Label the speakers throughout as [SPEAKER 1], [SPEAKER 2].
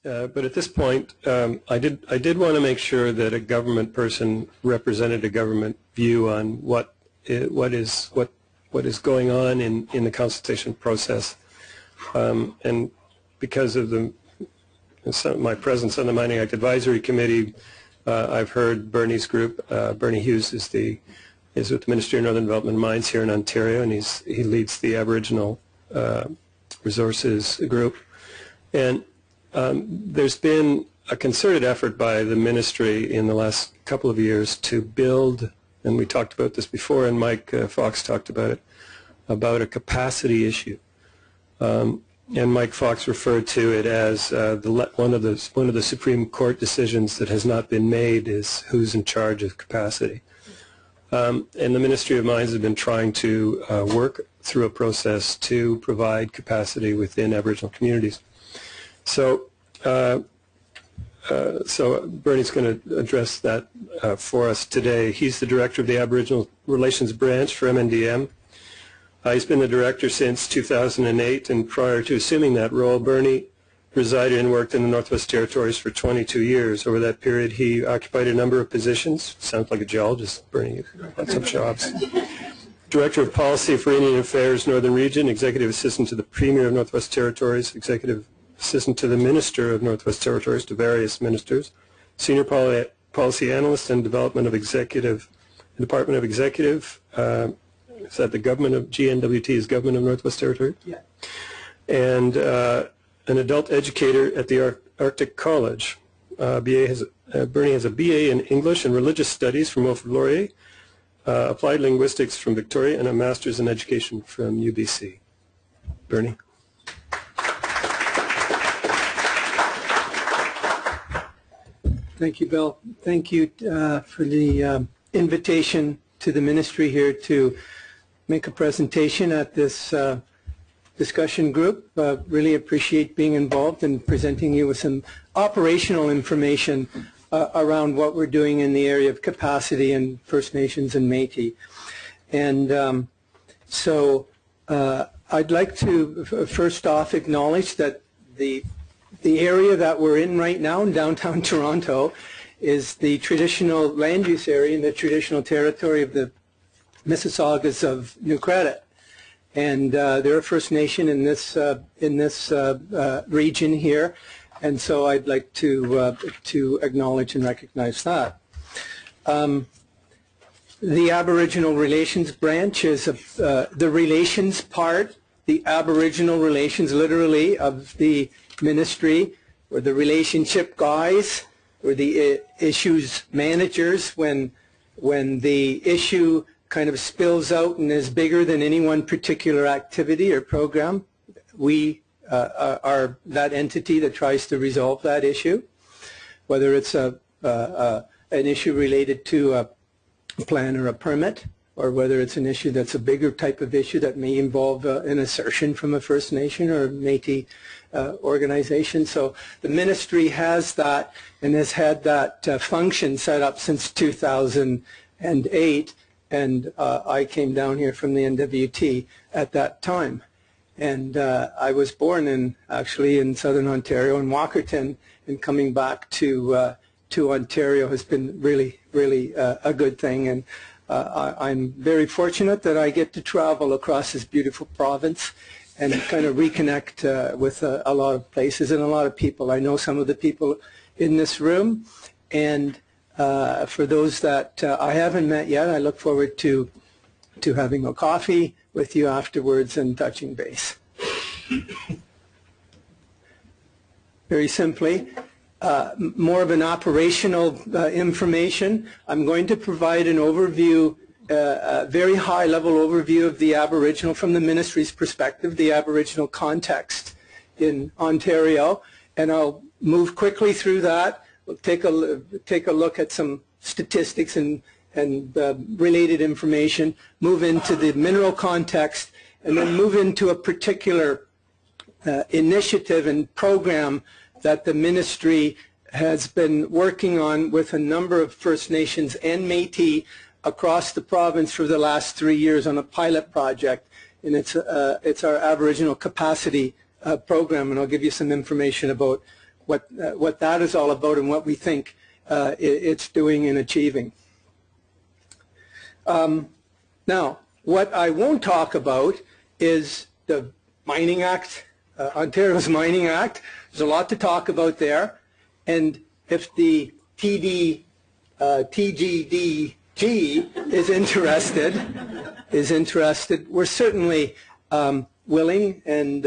[SPEAKER 1] But at this point, I did want to make sure that a government person represented a government view on what is going on in the consultation process, and because of my presence on the Mining Act Advisory Committee, I've heard Bernie's group. Bernie Hughes is with the Ministry of Northern Development and Mines here in Ontario, and he leads the Aboriginal Resources Group. And there's been a concerted effort by the ministry in the last couple of years to build, and we talked about this before, and Mike Fox talked about it, about a capacity issue. And Mike Fox referred to it as one of the Supreme Court decisions that has not been made is who's in charge of capacity. And the Ministry of Mines has been trying to work through a process to provide capacity within Aboriginal communities. So, Bernie's going to address that for us today. He's the director of the Aboriginal Relations Branch for MNDM. He's been the director since 2008, and prior to assuming that role, Bernie resided and worked in the Northwest Territories for 22 years. Over that period, he occupied a number of positions. Sounds like a geologist, Bernie. You've had some jobs. Director of Policy for Indian Affairs, Northern Region, Executive Assistant to the Premier of Northwest Territories, Executive Assistant to the Minister of Northwest Territories, to various ministers, Senior Policy Analyst and Department of Executive, is that the government of GNWT is Government of Northwest Territories?
[SPEAKER 2] Yeah.
[SPEAKER 1] And an adult educator at the Arctic College. Bernie has a BA in English and Religious Studies from Wilfrid Laurier, Applied Linguistics from Victoria, and a Master's in Education from UBC. Bernie.
[SPEAKER 2] Thank you, Bill. Thank you for the invitation to the ministry here to make a presentation at this discussion group. Really appreciate being involved and presenting you with some operational information around what we're doing in the area of capacity in First Nations and Métis. And so I'd like to first off acknowledge that the area that we're in right now in downtown Toronto is the traditional land use area in the traditional territory of the Mississaugas of New Credit. And they're a First Nation in this region here, and so I'd like to acknowledge and recognize that. The Aboriginal Relations Branch is the relations part, the Aboriginal relations literally of the ministry, or the relationship guys, or the issues managers when the issue kind of spills out and is bigger than any one particular activity or program. We are that entity that tries to resolve that issue, whether it's an issue related to a plan or a permit, or whether it's an issue that's a bigger type of issue that may involve an assertion from a First Nation or Métis organization. So the ministry has that and has had that function set up since 2008. And I came down here from the NWT at that time. And I was born actually in southern Ontario in Walkerton, and coming back to Ontario has been really, really a good thing. And I'm very fortunate that I get to travel across this beautiful province and kind of reconnect with a lot of places and a lot of people. I know some of the people in this room, and for those that I haven't met yet, I look forward to having a coffee with you afterwards and touching base. Very simply, more of an operational information. I'm going to provide an overview, a very high-level overview of the Aboriginal from the ministry's perspective, the Aboriginal context in Ontario, and I'll move quickly through that. We'll take a look at some statistics and related information, move into the mineral context, and then move into a particular initiative and program that the ministry has been working on with a number of First Nations and Métis across the province for the last 3 years on a pilot project, and it's our Aboriginal capacity program, and I'll give you some information about what that is all about and what we think it's doing and achieving. Now, what I won't talk about is the Mining Act, Ontario's Mining Act. There's a lot to talk about there, and if the TGDG is interested, we're certainly willing and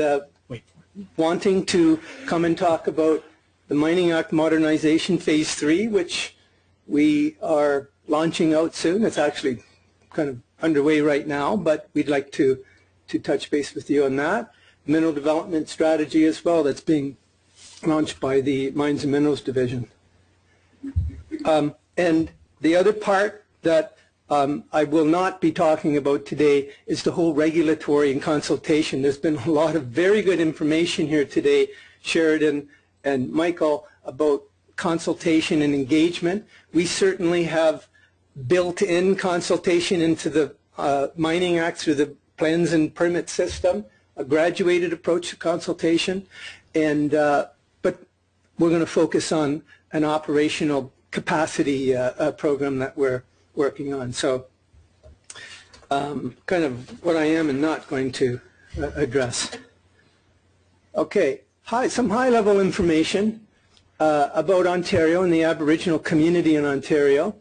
[SPEAKER 2] wanting to come and talk about the Mining Act Modernization Phase 3, which we are launching out soon. It's actually kind of underway right now, but we'd like to touch base with you on that. Mineral Development Strategy as well, that's being launched by the Mines and Minerals Division. And the other part that I will not be talking about today is the whole regulatory and consultation. There's been a lot of very good information here today, Sheridan and Michael, about consultation and engagement. We certainly have built-in consultation into the Mining Act through the plans and permit system, a graduated approach to consultation, and but we're going to focus on an operational capacity program that we're working on. So kind of what I am and not going to address. Okay, some high-level information about Ontario and the Aboriginal community in Ontario.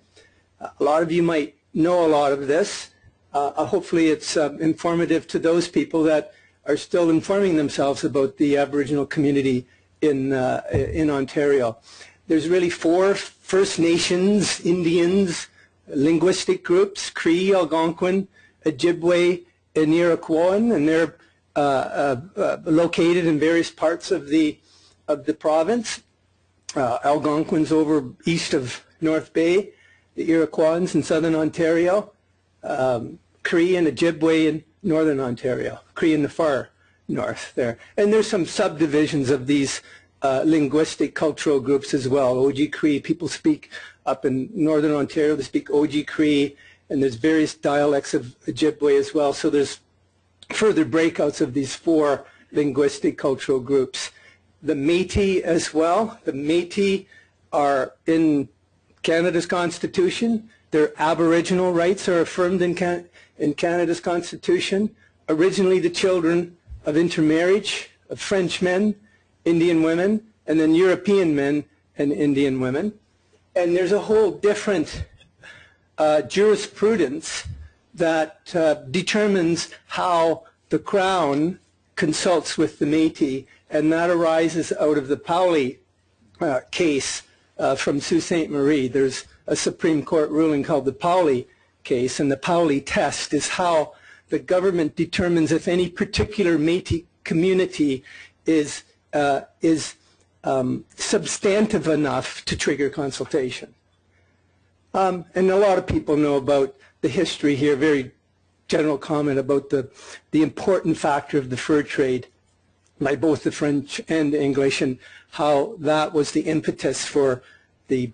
[SPEAKER 2] A lot of you might know a lot of this. Hopefully it's informative to those people that are still informing themselves about the Aboriginal community in Ontario. There's really 4 First Nations, Indians, linguistic groups: Cree, Algonquin, Ojibwe, and Iroquoian, and they're located in various parts of the province. Algonquins over east of North Bay, the Iroquoians in southern Ontario, Cree and Ojibwe in northern Ontario, Cree in the far north there. And there's some subdivisions of these linguistic cultural groups as well. Oji Cree, people speak up in northern Ontario, they speak Oji Cree, and there's various dialects of Ojibwe as well. So there's further breakouts of these 4 linguistic cultural groups. The Métis as well. The Métis are in Canada's Constitution. Their Aboriginal rights are affirmed in Canada's Constitution. Originally the children of intermarriage of French men, Indian women, and then European men and Indian women. And there's a whole different jurisprudence that determines how the Crown consults with the Métis, and that arises out of the Pauli case from Sault Ste. Marie. There's a Supreme Court ruling called the Pauli case, and the Pauli test is how the government determines if any particular Métis community is substantive enough to trigger consultation. And a lot of people know about the history here, very general comment about the important factor of the fur trade by both the French and the English, and how that was the impetus for the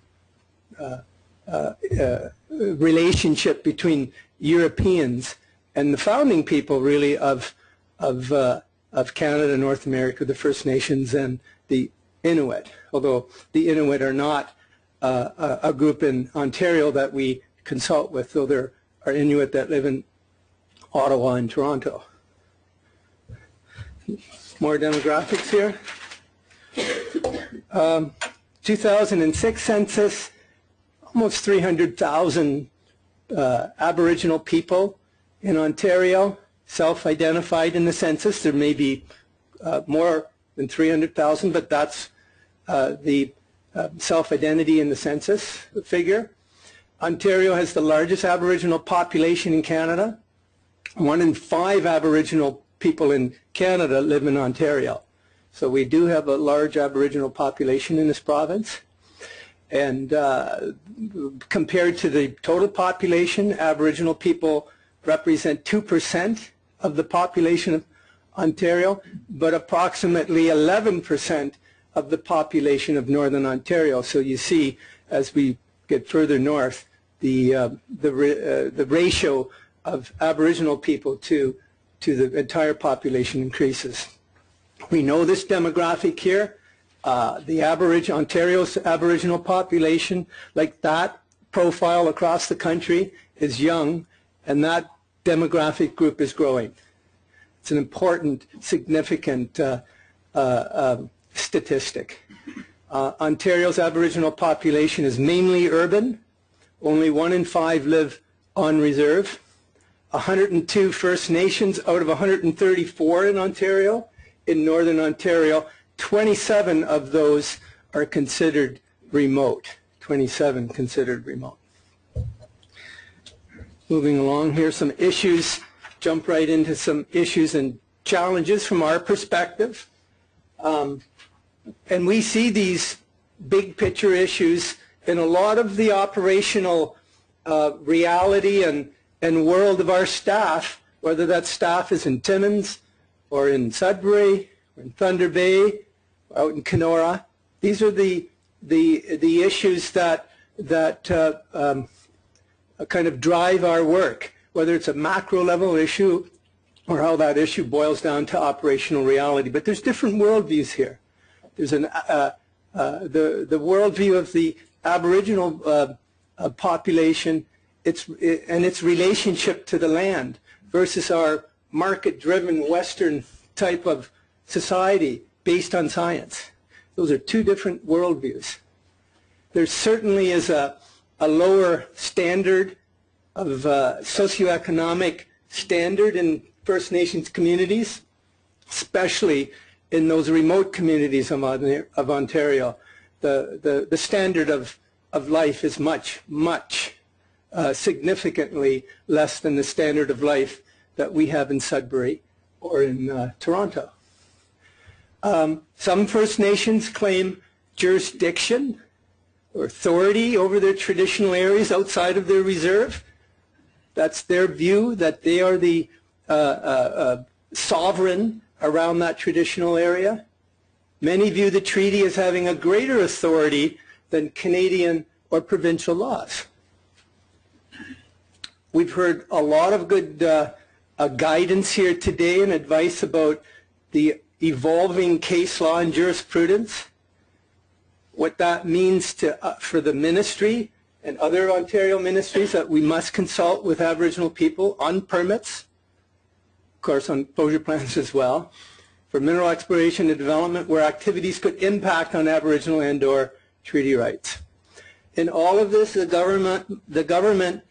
[SPEAKER 2] relationship between Europeans and the founding people, really, of Canada, North America, the First Nations, and the Inuit. Although the Inuit are not a group in Ontario that we consult with, though there are Inuit that live in Ottawa and Toronto. More demographics here. 2006 census, almost 300,000 Aboriginal people in Ontario self-identified in the census. There may be more than 300,000, but that's the self-identity in the census figure. Ontario has the largest Aboriginal population in Canada. 1 in 5 Aboriginal people in Canada live in Ontario. So we do have a large Aboriginal population in this province. And compared to the total population, Aboriginal people represent 2% of the population of Ontario, but approximately 11% of the population of Northern Ontario. So you see, as we get further north, the ratio of Aboriginal people to the entire population increases. We know this demographic here. Ontario's Aboriginal population, like that profile across the country, is young, and that demographic group is growing. It's an important, significant statistic. Ontario's Aboriginal population is mainly urban. Only 1 in 5 live on reserve. 102 First Nations out of 134 in Ontario. In Northern Ontario, 27 of those are considered remote. 27 considered remote. Moving along here, some issues. Jump right into some issues and challenges from our perspective. And we see these big picture issues in a lot of the operational reality and world of our staff, whether that staff is in Timmins or in Sudbury or in Thunder Bay, or out in Kenora. These are the issues that kind of drive our work, whether it's a macro level issue or how that issue boils down to operational reality. But there's different worldviews here. There's the worldview of the Aboriginal population, and its relationship to the land versus our market-driven Western type of society based on science. Those are two different worldviews. There certainly is a lower standard of socioeconomic standard in First Nations communities, especially in those remote communities of Ontario. The standard of life is much significantly less than the standard of life that we have in Sudbury or in Toronto. Some First Nations claim jurisdiction or authority over their traditional areas outside of their reserve. That's their view, that they are the sovereign around that traditional area. Many view the treaty as having a greater authority than Canadian or provincial laws. We've heard a lot of good guidance here today and advice about the evolving case law and jurisprudence, what that means for the ministry and other Ontario ministries, that we must consult with Aboriginal people on permits, of course on closure plans as well, for mineral exploration and development where activities could impact on Aboriginal and/or treaty rights. In all of this, the government,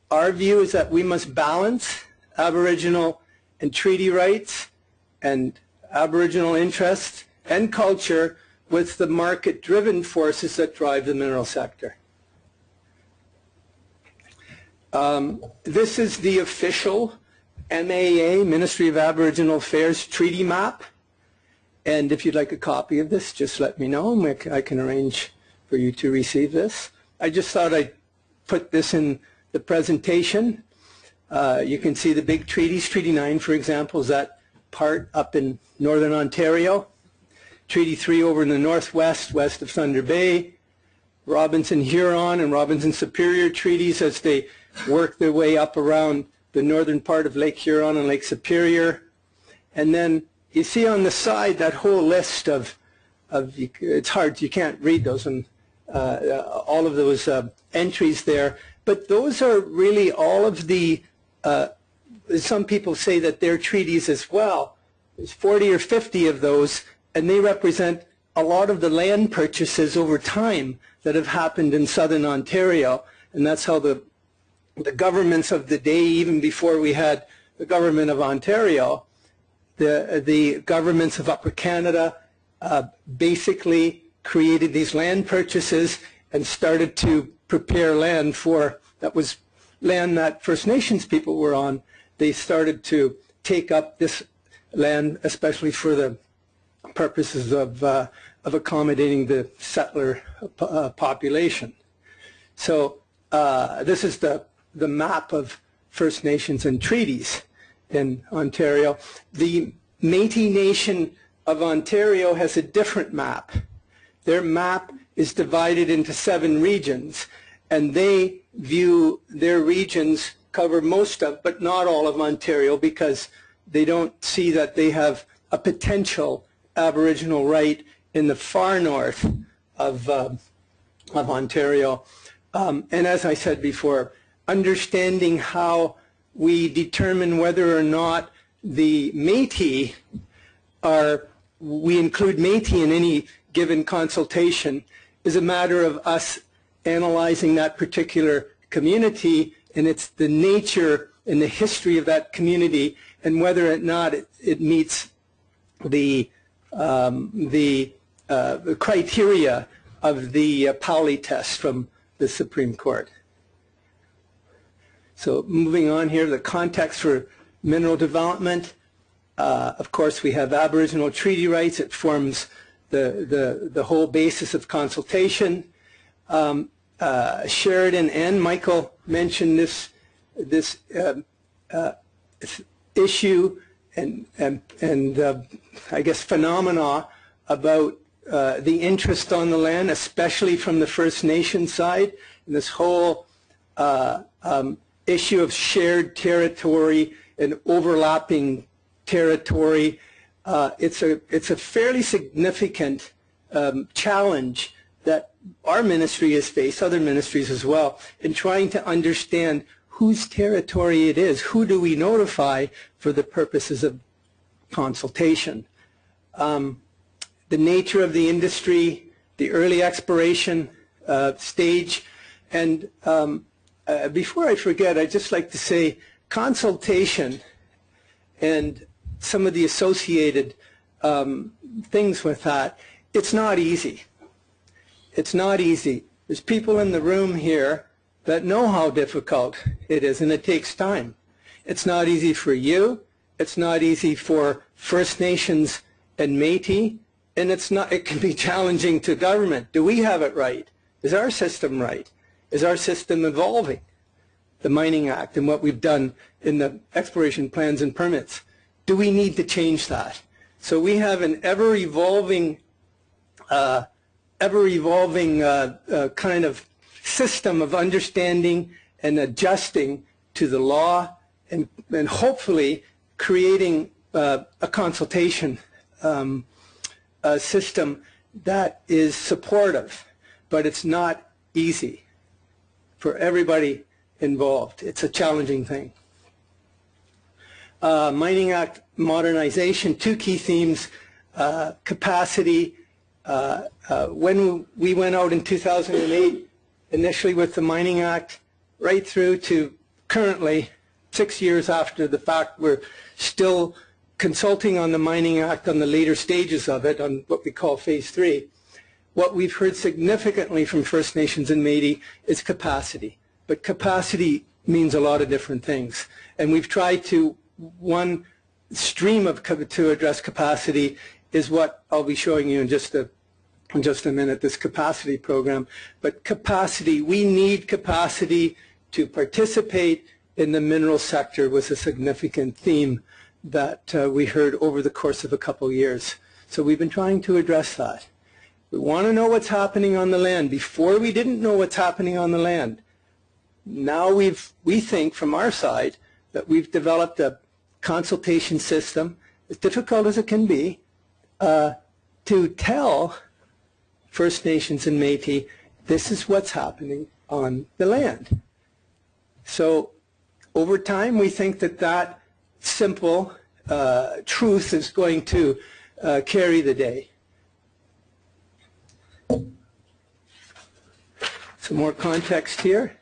[SPEAKER 2] our view is that we must balance Aboriginal and treaty rights and Aboriginal interests and culture with the market-driven forces that drive the mineral sector. This is the official MAA, Ministry of Aboriginal Affairs treaty map. And if you'd like a copy of this, just let me know and I can arrange for you to receive this. I just thought I'd put this in the presentation. You can see the big treaties. Treaty 9, for example, is that part up in Northern Ontario. Treaty 3 over in the northwest, west of Thunder Bay. Robinson-Huron and Robinson-Superior treaties as they work their way up around the northern part of Lake Huron and Lake Superior. And then you see on the side that whole list of it's hard, you can't read those, and all of those entries there. But those are really all of the, some people say that they're treaties as well. There's 40 or 50 of those, and they represent a lot of the land purchases over time that have happened in southern Ontario. And that's how the governments of the day, even before we had the government of Ontario, the governments of Upper Canada basically created these land purchases and started to prepare land for, that was land that First Nations people were on. They started to take up this land, especially for the purposes of accommodating the settler population. So this is the map of First Nations and treaties in Ontario. The Métis Nation of Ontario has a different map. Their map is divided into 7 regions, and they view their regions cover most of, but not all of Ontario, because they don't see that they have a potential Aboriginal right in the far north of Ontario. And as I said before, understanding how we determine whether or not the Métis we include Métis in any given consultation is a matter of us analyzing that particular community and it's the nature and the history of that community and whether or not it meets the criteria of the Pauli test from the Supreme Court. So moving on here, the context for mineral development. Of course, we have Aboriginal treaty rights. It forms the whole basis of consultation. Sheridan and Michael mentioned this issue and I guess phenomena about the interest on the land, especially from the First Nation side, and this whole issue of shared territory and overlapping territory. It's a fairly significant challenge that our ministry has faced, other ministries as well, in trying to understand whose territory it is. Who do we notify for the purposes of consultation? The nature of the industry, the early exploration stage, and before I forget, I'd just like to say consultation and some of the associated things with that, it's not easy. It's not easy. There's people in the room here that know how difficult it is, and it takes time. It's not easy for you. It's not easy for First Nations and Métis, and it can be challenging to government. Do we have it right? Is our system right? Is our system evolving? The Mining Act and what we've done in the exploration plans and permits. Do we need to change that? So we have an ever-evolving kind of system of understanding and adjusting to the law and hopefully creating a consultation system that is supportive, but it's not easy for everybody involved. It's a challenging thing. Mining Act modernization, two key themes, capacity. When we went out in 2008, initially with the Mining Act, right through to currently, 6 years after the fact, we're still consulting on the Mining Act on the later stages of it, on what we call Phase 3. What we've heard significantly from First Nations and Métis is capacity. But capacity means a lot of different things. And we've tried to, one stream to address capacity is what I'll be showing you in just a minute, this capacity program. But capacity, we need capacity to participate in the mineral sector was a significant theme that we heard over the course of a couple years. So we've been trying to address that. We want to know what's happening on the land. Before we didn't know what's happening on the land. Now we think from our side that we've developed a consultation system, as difficult as it can be, to tell First Nations and Métis, this is what's happening on the land. So over time, we think that that simple truth is going to carry the day. Some more context here.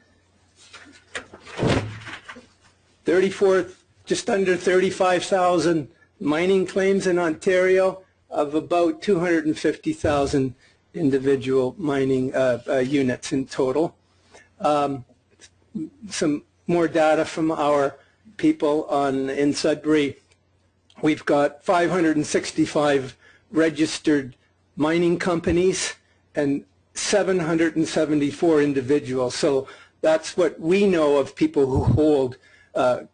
[SPEAKER 2] Just under 35,000 mining claims in Ontario of about 250,000 individual mining units in total. Some more data from our people in Sudbury. We've got 565 registered mining companies and 774 individuals. So that's what we know of people who hold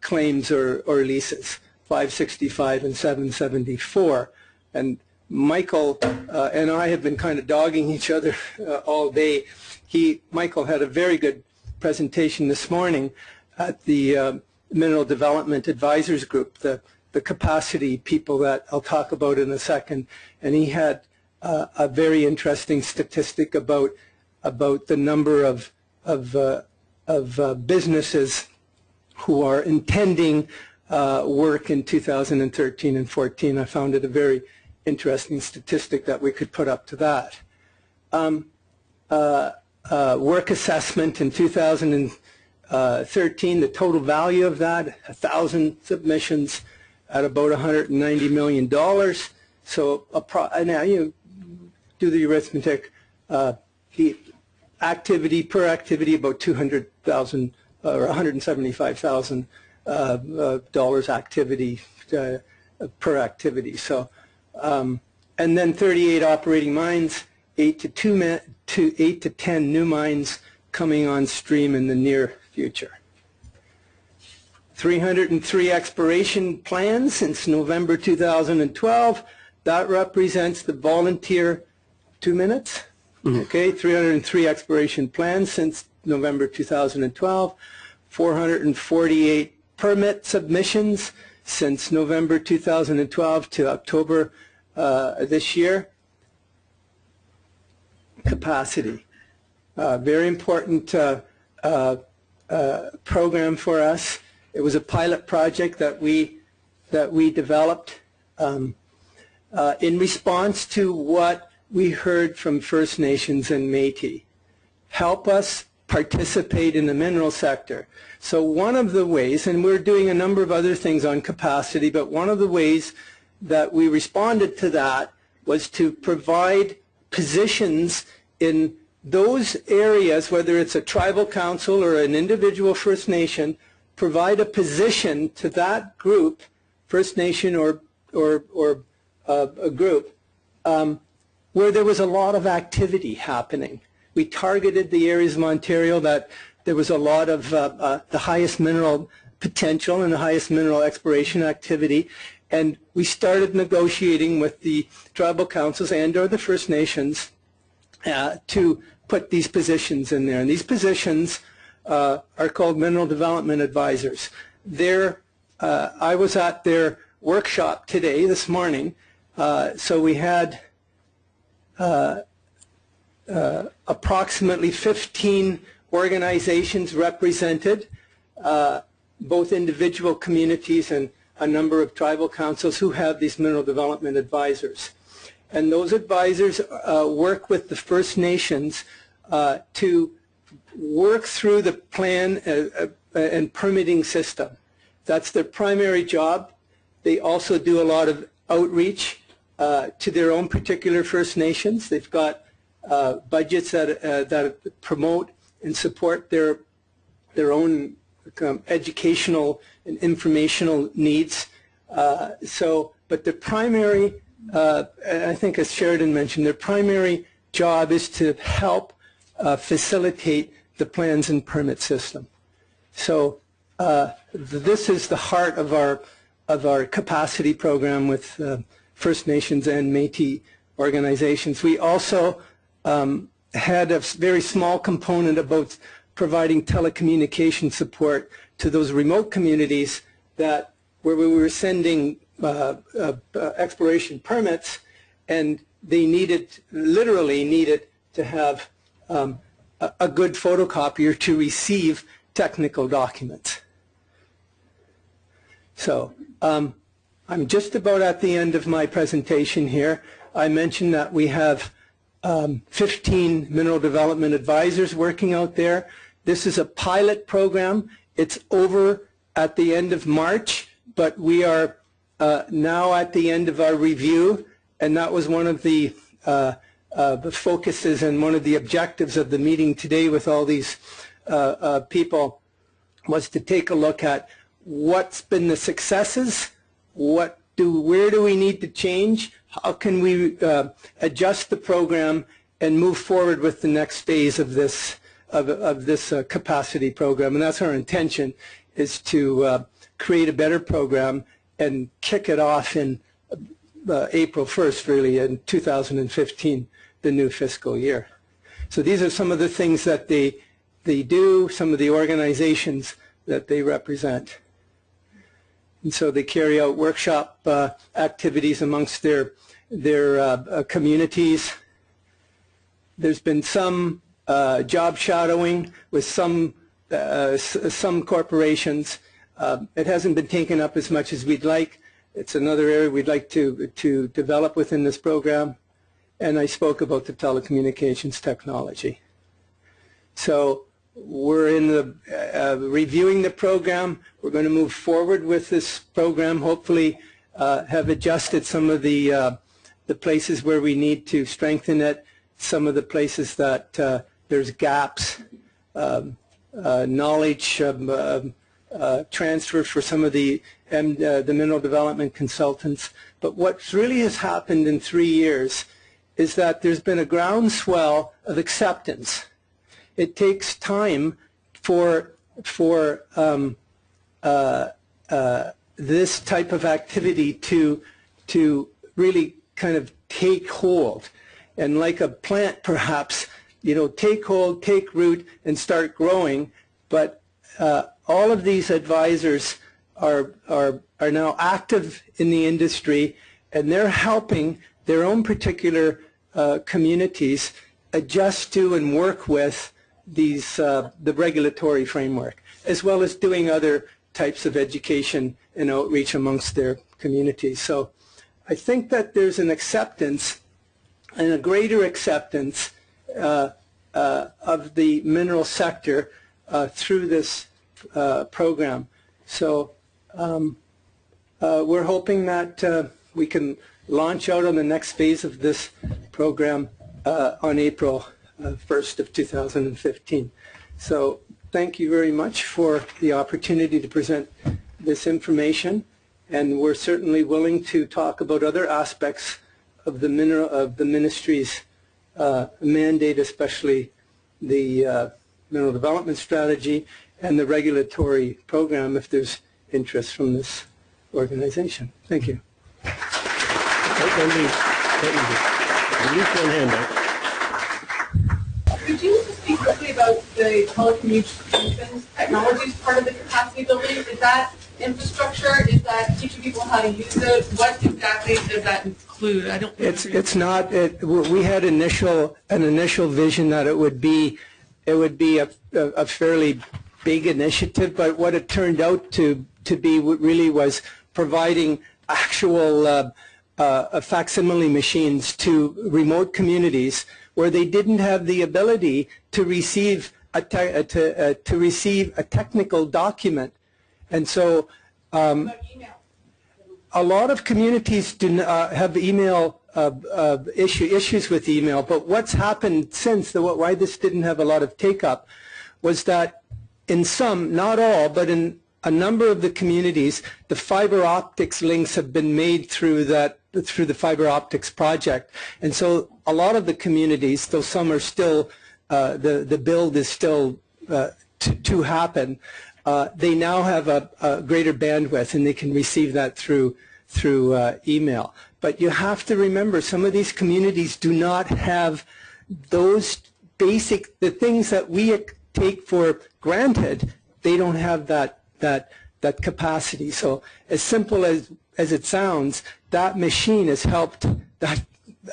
[SPEAKER 2] claims or leases, 565 and 774. And Michael and I have been kind of dogging each other all day. Michael had a very good presentation this morning at the Mineral Development Advisors Group, the capacity people that I'll talk about in a second. And he had a very interesting statistic about the number of businesses who are intending work in 2013 and 14. I found it a very interesting statistic that we could put up to that. Work assessment in 2013, the total value of that, 1,000 submissions at about $190 million. So now you do the arithmetic, the activity per activity about 200,000 or $175,000 activity per activity. So, and then 38 operating mines, 8 to 10 new mines coming on stream in the near future. 303 exploration plans since November 2012. That represents the volunteer 2 minutes. Okay, 303 exploration plans since November 2012. 448 permit submissions since November 2012 to October this year. Capacity, very important program for us. It was a pilot project that we developed in response to what we heard from First Nations and Métis. Help us participate in the mineral sector. So one of the ways, and we're doing a number of other things on capacity, but one of the ways that we responded to that was to provide positions in those areas, whether it's a tribal council or an individual First Nation, provide a position to that group, First Nation or a group, where there was a lot of activity happening. We targeted the areas of Ontario that there was a lot of the highest mineral potential and the highest mineral exploration activity, and we started negotiating with the tribal councils and or the First Nations to put these positions in there. And these positions are called Mineral Development Advisors. I was at their workshop today, this morning, so we had approximately 15 organizations represented, both individual communities and a number of tribal councils who have these mineral development advisors. And those advisors work with the First Nations to work through the plan and permitting system. That's their primary job. They also do a lot of outreach to their own particular First Nations. They've got budgets that promote and support their own educational and informational needs. But the primary, I think as Sheridan mentioned, their primary job is to help facilitate the plans and permit system. So this is the heart of our capacity program with First Nations and Métis organizations. We also had a very small component about providing telecommunication support to those remote communities where we were sending exploration permits, and they literally needed to have a good photocopier to receive technical documents. So I'm just about at the end of my presentation here. I mentioned that we have 15 mineral development advisors working out there. This is a pilot program. It's over at the end of March, but we are now at the end of our review, and that was one of the focuses and one of the objectives of the meeting today with all these people, was to take a look at what's been the successes, where do we need to change, how can we adjust the program and move forward with the next phase of this capacity program. And that's our intention, is to create a better program and kick it off in April 1st, really, in 2015, the new fiscal year. So these are some of the things that they do, some of the organizations that they represent. And so they carry out workshop activities amongst their communities. There's been some job shadowing with some corporations. It hasn't been taken up as much as we'd like. It's another area we'd like to develop within this program. And I spoke about the telecommunications technology. So we're in the reviewing the program. We're going to move forward with this program. Hopefully, have adjusted some of the places where we need to strengthen it. Some of the places that there's gaps, knowledge transfer for some of the mineral development consultants. But what really has happened in 3 years is that there's been a groundswell of acceptance. It takes time for this type of activity to really kind of take hold. And like a plant, perhaps, you know, take hold, take root, and start growing. But all of these advisors are now active in the industry, and they're helping their own particular communities adjust to and work with these the regulatory framework, as well as doing other types of education and outreach amongst their communities. So I think that there's an acceptance and a greater acceptance of the mineral sector through this program. So we're hoping that we can launch out on the next phase of this program on April 1st of 2015. So thank you very much for the opportunity to present this information, and we're certainly willing to talk about other aspects of the ministry's mandate, especially the mineral development strategy and the regulatory program, if there's interest from this organization. Thank you.
[SPEAKER 3] Could you speak quickly about the telecommunications technologies part of the capacity building? Is that infrastructure? Is that teaching people how to use it? What exactly does that include? I don't.
[SPEAKER 2] It's not. We had an initial vision that it would be a fairly big initiative, but what it turned out to be really was providing actual facsimile machines to remote communities where they didn't have the ability to receive a technical document, and so a lot of communities do have email issues with email. But what's happened since why this didn't have a lot of take-up was that in some, not all, but in a number of the communities, the fiber optics links have been made through the fiber optics project. And so a lot of the communities, though some are still, the build is still to happen, they now have a greater bandwidth, and they can receive that through email. But you have to remember, some of these communities do not have those the things that we take for granted. They don't have that capacity. So as simple as it sounds, that machine has helped, that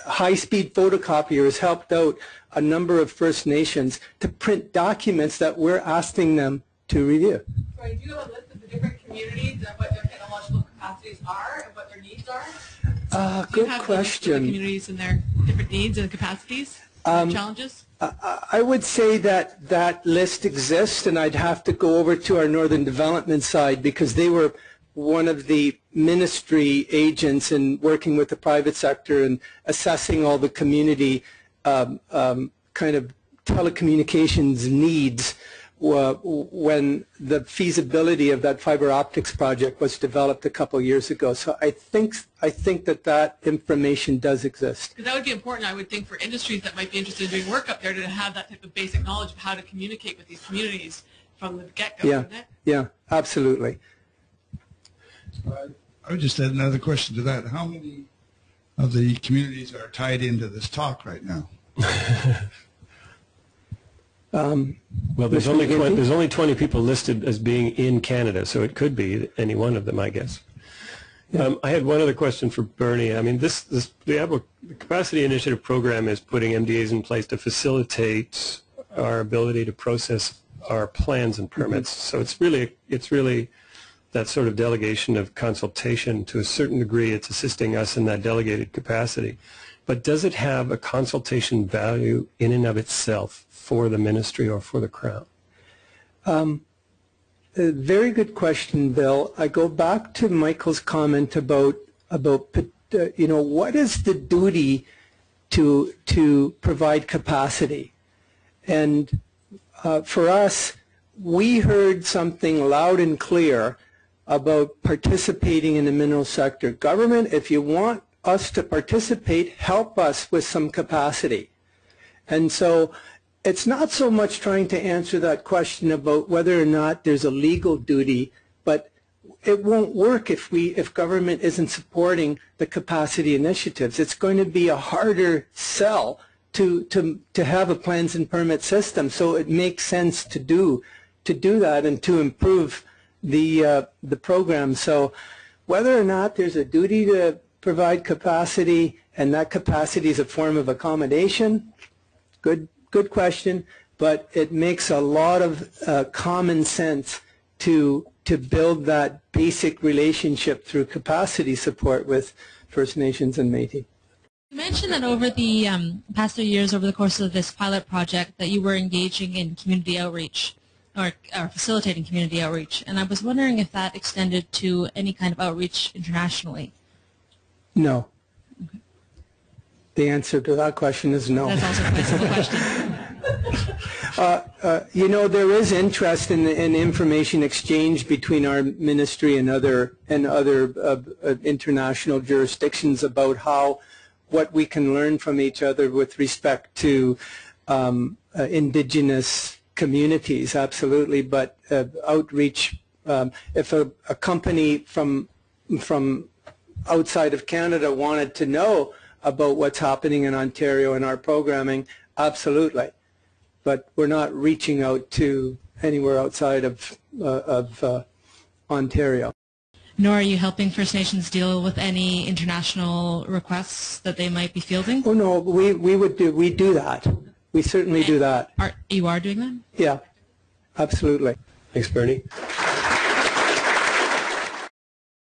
[SPEAKER 2] high-speed photocopier has helped out a number of First Nations to print documents that we're asking them to review.
[SPEAKER 3] Sorry, do you have a list of the different communities and what their technological capacities are and what their needs are?
[SPEAKER 2] Good question.
[SPEAKER 3] The communities and their different needs and capacities, and challenges?
[SPEAKER 2] I would say that that list exists, and I'd have to go over to our Northern Development side, because they were one of the ministry agents in working with the private sector and assessing all the community kind of telecommunications needs when the feasibility of that fiber optics project was developed a couple of years ago. So I think that information does exist.
[SPEAKER 3] Because that would be important, I would think, for industries that might be interested in doing work up there to have that type of basic knowledge of how to communicate with these communities from the get-go.
[SPEAKER 2] Yeah, yeah, absolutely.
[SPEAKER 4] I would just add another question to that. How many of the communities are tied into this talk right now?
[SPEAKER 1] Well, there's only 20 people listed as being in Canada, so it could be any one of them, I guess. I had one other question for Bernie. I mean, the Capacity Initiative Program is putting MDAs in place to facilitate our ability to process our plans and permits. So it's really that sort of delegation of consultation. To a certain degree, it's assisting us in that delegated capacity. But does it have a consultation value in and of itself for the ministry or for the Crown?
[SPEAKER 2] A very good question, Bill. I go back to Michael's comment about what is the duty to provide capacity, and for us, we heard something loud and clear about participating in the mineral sector. Government, if you want us to participate, help us with some capacity. And so it's not so much trying to answer that question about whether or not there's a legal duty, but it won't work if government isn't supporting the capacity initiatives. It's going to be a harder sell to have a plans and permit system. So it makes sense to do that and to improve the program. So whether or not there's a duty to provide capacity and that capacity is a form of accommodation, good question, but it makes a lot of common sense to build that basic relationship through capacity support with First Nations and Métis.
[SPEAKER 5] You mentioned that over the past 3 years, over the course of this pilot project, that you were engaging in community outreach or facilitating community outreach, and I was wondering if that extended to any kind of outreach internationally. No. Okay.
[SPEAKER 2] The answer to that question is no.
[SPEAKER 5] That's also a simple question.
[SPEAKER 2] There is interest in information exchange between our ministry and other international jurisdictions about what we can learn from each other with respect to indigenous communities. Absolutely, but outreach. If a company from outside of Canada wanted to know about what's happening in Ontario and our programming, absolutely. But we're not reaching out to anywhere outside of Ontario.
[SPEAKER 5] Nor are you helping First Nations deal with any international requests that they might be fielding?
[SPEAKER 2] Oh no, we do that. We certainly do that.
[SPEAKER 5] You are doing that?
[SPEAKER 2] Yeah, absolutely.
[SPEAKER 1] Thanks, Bernie.